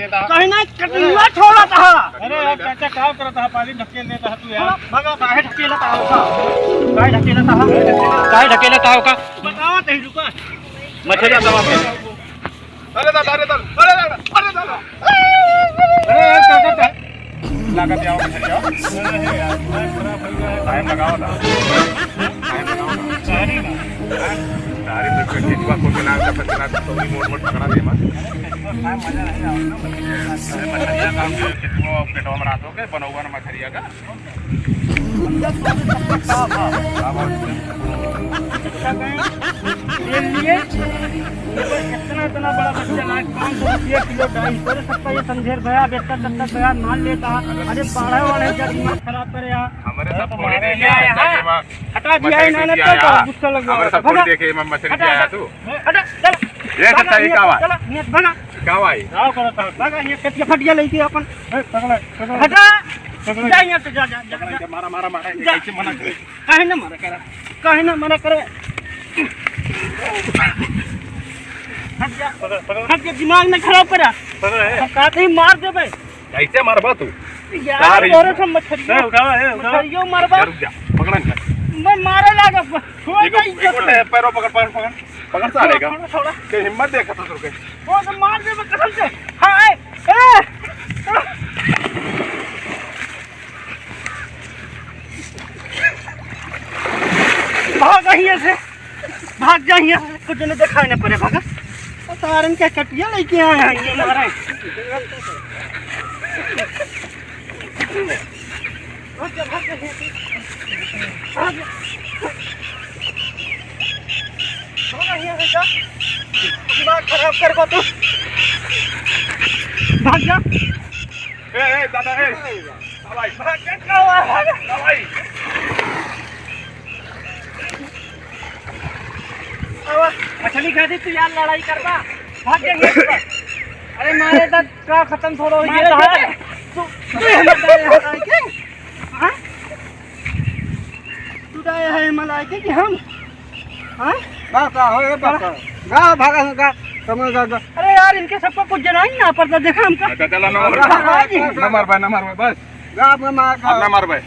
देता कहीं ना कटुआ छोड़ा था। अरे यार चाचा क्या करता है पानी ढकेल देता है तू यार भगा काहे ढकेला था का काहे ढकेला था काहे ढकेला था का बताओ तही रुका मछली दवा पे अरे दादा अरे दादा अरे दादा अरे दादा अरे यार चाचा लागत आओ मछली अरे यार खराब हो गया टाइम लगाओ ना टाइम लगाओ ना सारी तो केचुआ को के नाम का पचना तो भी मोड़ मोड़ पकड़ा दे मत टाइम मजा नहीं आओ ना मछलियां काम के केचुआ पेटो में रातों के बनौवा ना मछलियां का ये लिए कितना इतना बड़ा बच्चा ना 500 रुपये किलो ढाई कर सकता ये संझेर भैया बेहतर तक भैया मान लेता। अरे बाढ़ वाले जब दिमाग खराब करे यार हमारे सब थोड़ी देखे आया हटा दिया इन्होंने तो गुस्सा लग गया हमारे सब थोड़ी देखे मैं मछली पे आया तू हटा चल ये कितना ही कावा चल नियत बना कावा ही आओ करता लगा ये कटिया फटिया लेती अपन हटा जा यहां से जा मारा मारा मारा कैसे मना करे काहे ना मना करे हट के दिमाग में खराब करा कहते ही मार देबे कैसे मारबा तू यार और सब मछलियों मारबा रुक जा पकड़न मैं मारे लागा छोड़ दे एक पैरों पकड़ पकड़ पकड़ पकड़ सालेगा थोड़ा के हिम्मत देखा तो के वो तो मार देबे कसम से हां ए भाग यहाँ से भाग जा यहाँ से कुछ नहीं दिखाई नहीं पड़े भागा तारन क्या कटिया लेके आए हैं ये मारे दिमाग खराब कर को तू भाग जा ए दादा ए दवाई भाग जा भाग दवाई मछली खाती तू यार लड़ाई करवा भाग जाएंगे अरे मारे तक का खत्म थोड़ा हो गया तू तू डाया है मलाई के कि हम हां बाका हो बाका गा भागा गा समझ गा अरे यार इनके सबको कुछ जना ही ना पड़ता देखा हमका चला न मार भाई बस गा मार न मार भाई